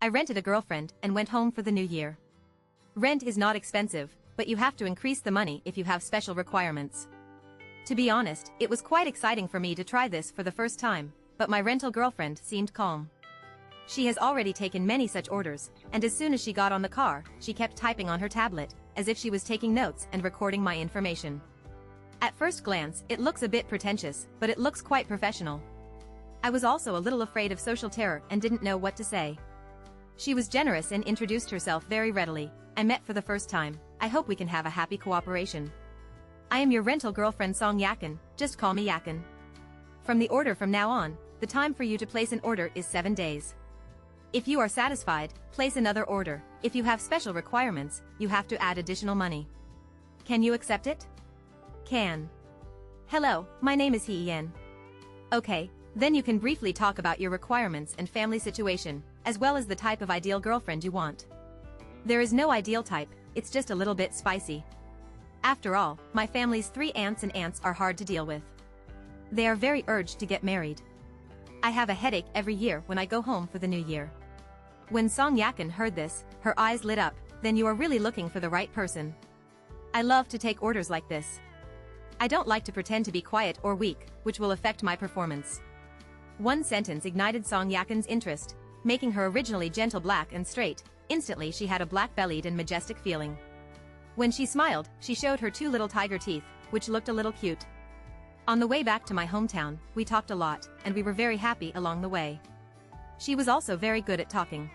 I rented a girlfriend and went home for the new year. Rent is not expensive, but you have to increase the money if you have special requirements. To be honest, it was quite exciting for me to try this for the first time, but my rental girlfriend seemed calm. She has already taken many such orders, and as soon as she got on the car, she kept typing on her tablet, as if she was taking notes and recording my information. At first glance, it looks a bit pretentious, but it looks quite professional. I was also a little afraid of social terror and didn't know what to say. She was generous and introduced herself very readily. I met for the first time. I hope we can have a happy cooperation. I am your rental girlfriend Song Yakin, just call me Yakin. From the order from now on, the time for you to place an order is 7 days. If you are satisfied, place another order. If you have special requirements, you have to add additional money. Can you accept it? Can. Hello, my name is Hee Yen. Okay, then you can briefly talk about your requirements and family situation, as well as the type of ideal girlfriend you want. There is no ideal type, it's just a little bit spicy. After all, my family's 3 aunts and aunts are hard to deal with. They are very urged to get married. I have a headache every year when I go home for the new year. When Song Yakin heard this, her eyes lit up. Then you are really looking for the right person. I love to take orders like this. I don't like to pretend to be quiet or weak, which will affect my performance. One sentence ignited Song Yakin's interest, making her originally gentle black and straight. Instantly she had a black-bellied and majestic feeling. When she smiled, she showed her 2 little tiger teeth, which looked a little cute. On the way back to my hometown, we talked a lot, and we were very happy along the way. She was also very good at talking.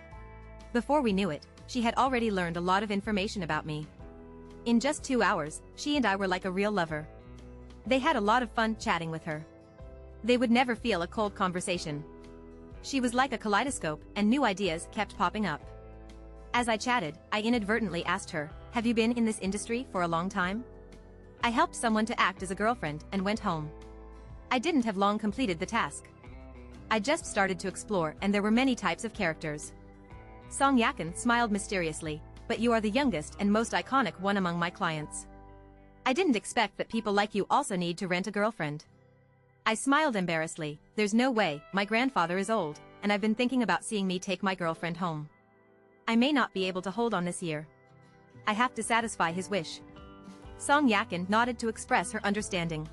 Before we knew it, she had already learned a lot of information about me. In just 2 hours, she and I were like a real lover. They had a lot of fun chatting with her. They would never feel a cold conversation. She was like a kaleidoscope, and new ideas kept popping up. As I chatted, I inadvertently asked her, "Have you been in this industry for a long time?" I helped someone to act as a girlfriend and went home. I didn't have long completed the task. I just started to explore and there were many types of characters. Song Yakin smiled mysteriously, "But you are the youngest and most iconic one among my clients. I didn't expect that people like you also need to rent a girlfriend." I smiled embarrassedly. "There's no way, my grandfather is old, and I've been thinking about seeing me take my girlfriend home. I may not be able to hold on this year. I have to satisfy his wish." Song Yakin nodded to express her understanding.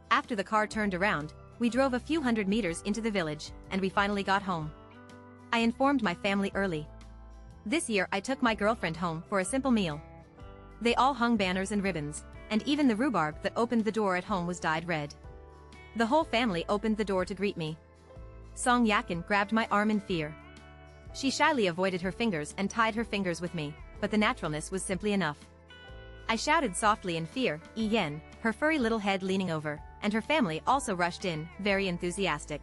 After the car turned around, we drove a few hundred meters into the village, and we finally got home. I informed my family early. This year I took my girlfriend home for a simple meal. They all hung banners and ribbons, and even the rhubarb that opened the door at home was dyed red. The whole family opened the door to greet me. Song Yakin grabbed my arm in fear. She shyly avoided her fingers and tied her fingers with me, but the naturalness was simply enough. I shouted softly in fear, "Yi Yen," her furry little head leaning over, and her family also rushed in, very enthusiastic.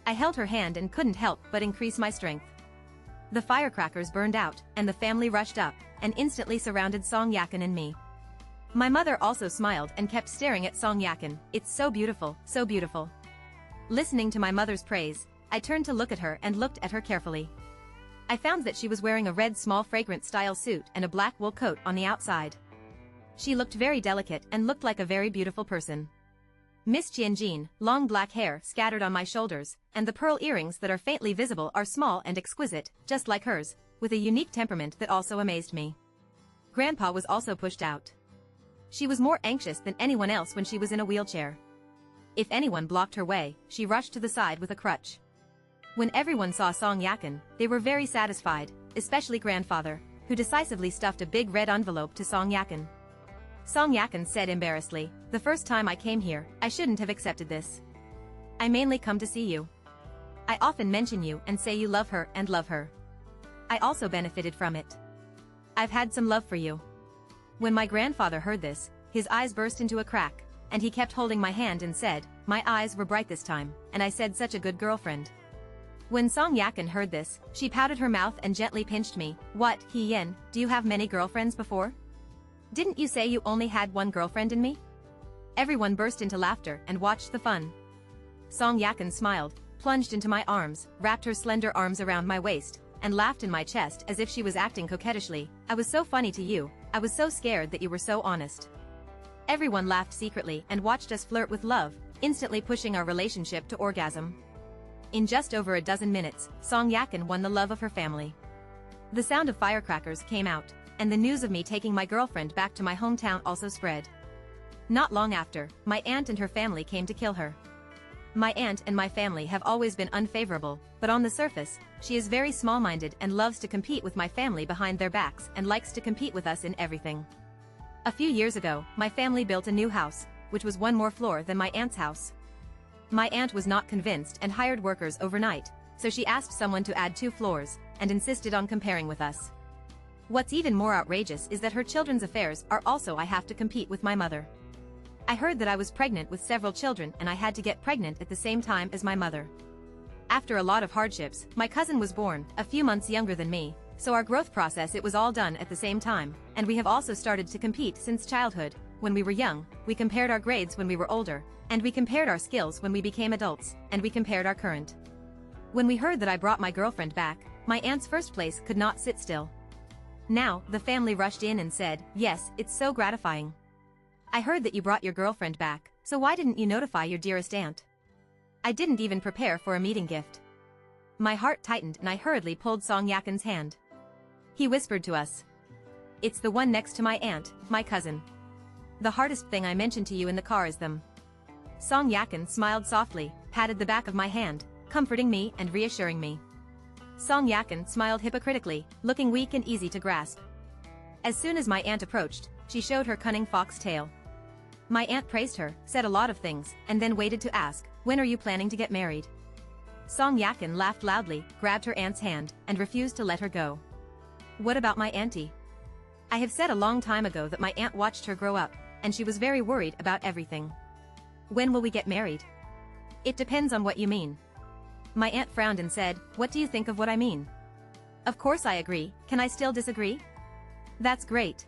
I held her hand and couldn't help but increase my strength. The firecrackers burned out, and the family rushed up, and instantly surrounded Song Yakin and me. My mother also smiled and kept staring at Song Yakin. "It's so beautiful, so beautiful." Listening to my mother's praise, I turned to look at her and looked at her carefully. I found that she was wearing a red small fragrant style suit and a black wool coat on the outside. She looked very delicate and looked like a very beautiful person. Miss Tianjin, long black hair scattered on my shoulders, and the pearl earrings that are faintly visible are small and exquisite, just like hers, with a unique temperament that also amazed me. Grandpa was also pushed out. She was more anxious than anyone else when she was in a wheelchair. If anyone blocked her way, she rushed to the side with a crutch. When everyone saw Song Yakin, they were very satisfied, especially grandfather, who decisively stuffed a big red envelope to Song Yakin. Song Yakin said embarrassedly, "The first time I came here, I shouldn't have accepted this. I mainly come to see you. I often mention you and say you love her and love her. I also benefited from it. I've had some love for you." When my grandfather heard this, his eyes burst into a crack, and he kept holding my hand and said, "My eyes were bright this time, and I said such a good girlfriend." When Song Yakin heard this, she pouted her mouth and gently pinched me. "What, Hee Yen, do you have many girlfriends before? Didn't you say you only had one girlfriend in me?" Everyone burst into laughter and watched the fun. Song Yakin smiled, plunged into my arms, wrapped her slender arms around my waist, and laughed in my chest as if she was acting coquettishly. "I was so funny to you, I was so scared that you were so honest." Everyone laughed secretly and watched us flirt with love, instantly pushing our relationship to orgasm. In just over a dozen minutes, Song Yakin won the love of her family. The sound of firecrackers came out, and the news of me taking my girlfriend back to my hometown also spread. Not long after, my aunt and her family came to kill her. My aunt and my family have always been unfavorable, but on the surface, she is very small-minded and loves to compete with my family behind their backs and likes to compete with us in everything. A few years ago, my family built a new house, which was one more floor than my aunt's house. My aunt was not convinced and hired workers overnight, so she asked someone to add 2 floors, and insisted on comparing with us. What's even more outrageous is that her children's affairs are also I have to compete with my mother. I heard that I was pregnant with several children and I had to get pregnant at the same time as my mother. After a lot of hardships, my cousin was born, a few months younger than me, so our growth process it was all done at the same time, and we have also started to compete since childhood. When we were young, we compared our grades when we were older, and we compared our skills when we became adults, and we compared our current. When we heard that I brought my girlfriend back, my aunt's first place could not sit still. Now, the family rushed in and said, "Yes, it's so gratifying. I heard that you brought your girlfriend back, so why didn't you notify your dearest aunt?" I didn't even prepare for a meeting gift. My heart tightened and I hurriedly pulled Song Yakin's hand. He whispered to us, "It's the one next to my aunt, my cousin. The hardest thing I mentioned to you in the car is them." Song Yakin smiled softly, patted the back of my hand, comforting me and reassuring me. Song Yakin smiled hypocritically, looking weak and easy to grasp. As soon as my aunt approached, she showed her cunning fox tail. My aunt praised her, said a lot of things, and then waited to ask, "When are you planning to get married?" Song Yakin laughed loudly, grabbed her aunt's hand, and refused to let her go. What about my auntie? I have said a long time ago that my aunt watched her grow up, and she was very worried about everything. When will we get married? It depends on what you mean. My aunt frowned and said, "What do you think of what I mean?" Of course I agree, can I still disagree? That's great.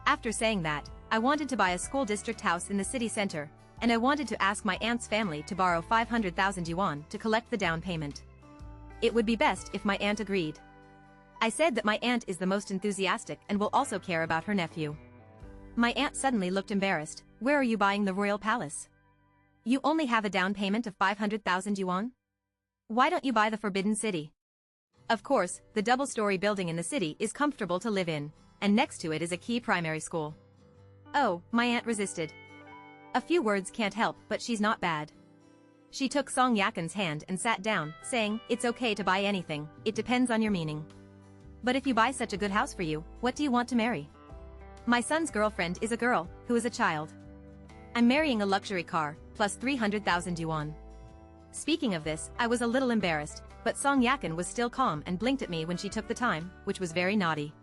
After saying that, I wanted to buy a school district house in the city center, and I wanted to ask my aunt's family to borrow 500,000 yuan to collect the down payment. It would be best if my aunt agreed. I said that my aunt is the most enthusiastic and will also care about her nephew. My aunt suddenly looked embarrassed. "Where are you buying the royal palace? You only have a down payment of 500,000 yuan? Why don't you buy the Forbidden City?" Of course, the double-story building in the city is comfortable to live in, and next to it is a key primary school. Oh, my aunt resisted. A few words can't help, but she's not bad. She took Song Yakin's hand and sat down, saying, "It's okay to buy anything, it depends on your meaning. But if you buy such a good house for you, what do you want to marry? My son's girlfriend is a girl, who is a child. I'm marrying a luxury car, plus 300,000 yuan. Speaking of this, I was a little embarrassed, but Song Yakin was still calm and blinked at me when she took the time, which was very naughty.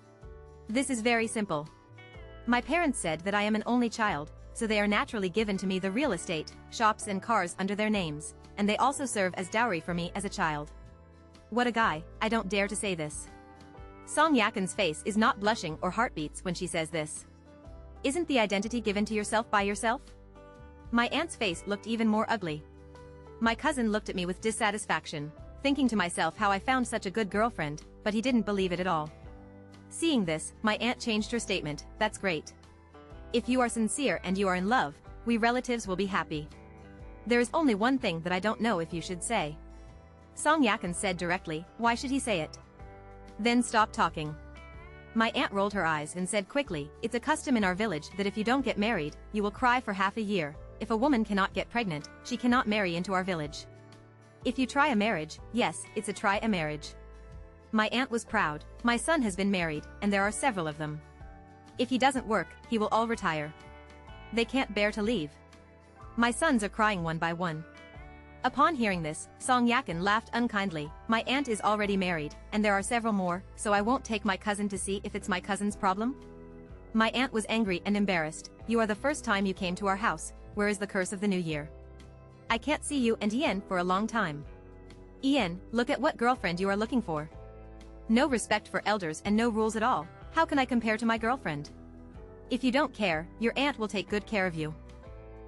This is very simple. My parents said that I am an only child, so they are naturally given to me the real estate, shops and cars under their names, and they also serve as dowry for me as a child. What a guy, I don't dare to say this. Song Yakin's face is not blushing or heartbeats when she says this. Isn't the identity given to yourself by yourself? My aunt's face looked even more ugly. My cousin looked at me with dissatisfaction, thinking to myself how I found such a good girlfriend, but he didn't believe it at all. Seeing this, my aunt changed her statement, "That's great. If you are sincere and you are in love, we relatives will be happy. There is only one thing that I don't know if you should say." Song Yakin said directly, "Why should he say it?" Then stop talking. My aunt rolled her eyes and said quickly, "It's a custom in our village that if you don't get married, you will cry for half a year. If a woman cannot get pregnant, she cannot marry into our village. If you try a marriage, yes, it's a try a marriage." My aunt was proud. My son has been married, and there are several of them. If he doesn't work, he will all retire. They can't bear to leave. My sons are crying one by one. Upon hearing this, Song Yakin laughed unkindly. "My aunt is already married, and there are several more, so I won't take my cousin to see if it's my cousin's problem?" My aunt was angry and embarrassed. "You are the first time you came to our house. Where is the curse of the new year? I can't see you and Ian for a long time. Ian, look at what girlfriend you are looking for. No respect for elders and no rules at all. How can I compare to my girlfriend? If you don't care, your aunt will take good care of you."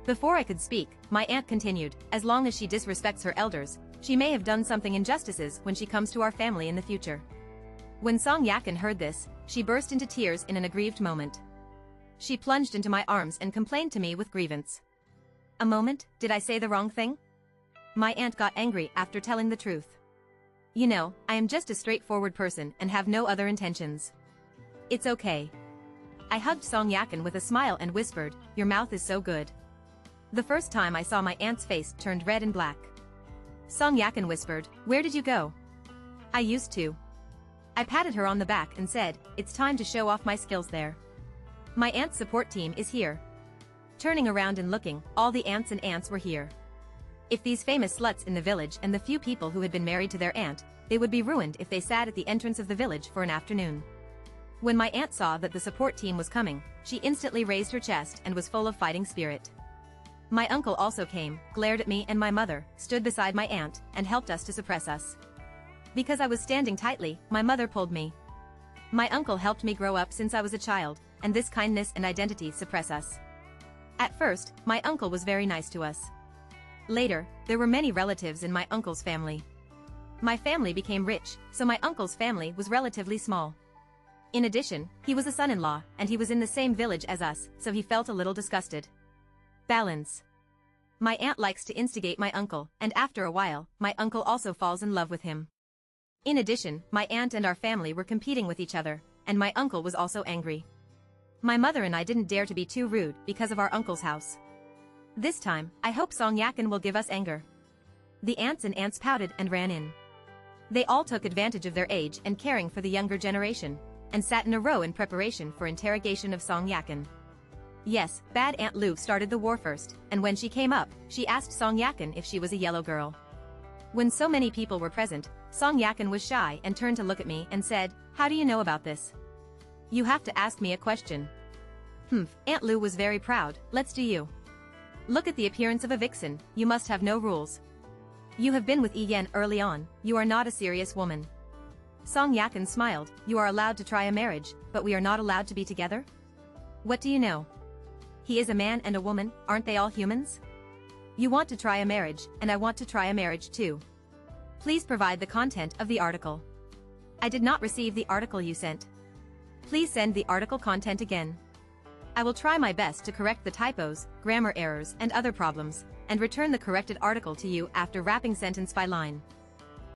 Before I could speak, my aunt continued, "As long as she disrespects her elders, she may have done something injustices when she comes to our family in the future." When Song Yakin heard this, she burst into tears in an aggrieved moment. She plunged into my arms and complained to me with grievance. "A moment, did I say the wrong thing? My aunt got angry after telling the truth. You know, I am just a straightforward person and have no other intentions. It's okay. I hugged Song Yakin with a smile and whispered, your mouth is so good. The first time I saw my aunt's face turned red and black. Song Yakin whispered, where did you go? I used to. I patted her on the back and said, it's time to show off my skills there. My aunt's support team is here. Turning around and looking, all the aunts and aunts were here. If these famous sluts in the village and the few people who had been married to their aunt, they would be ruined if they sat at the entrance of the village for an afternoon. When my aunt saw that the support team was coming, she instantly raised her chest and was full of fighting spirit. My uncle also came, glared at me and my mother, stood beside my aunt, and helped us to suppress us. Because I was standing tightly, my mother pulled me. My uncle helped me grow up since I was a child, and this kindness and identity suppress us. At first, my uncle was very nice to us. Later, there were many relatives in my uncle's family. My family became rich, so my uncle's family was relatively small. In addition, he was a son-in-law, and he was in the same village as us, so he felt a little disgusted. Balance. My aunt likes to instigate my uncle, and after a while, my uncle also falls in love with him. In addition, my aunt and our family were competing with each other, and my uncle was also angry. My mother and I didn't dare to be too rude because of our uncle's house. This time, I hope Song Yakin will give us anger. The aunts and aunts pouted and ran in. They all took advantage of their age and caring for the younger generation, and sat in a row in preparation for interrogation of Song Yakin. Yes, Bad Aunt Lu started the war first, and when she came up, she asked Song Yakin if she was a yellow girl. When so many people were present, Song Yakin was shy and turned to look at me and said, how do you know about this? You have to ask me a question. Aunt Lu was very proud, let's do you. Look at the appearance of a vixen, you must have no rules. You have been with Yi Yan early on, you are not a serious woman. Song Yakin smiled, you are allowed to try a marriage, but we are not allowed to be together? What do you know? He is a man and a woman, aren't they all humans? You want to try a marriage, and I want to try a marriage too. Please provide the content of the article. I did not receive the article you sent. Please send the article content again. I will try my best to correct the typos, grammar errors and other problems, and return the corrected article to you after wrapping sentence by line.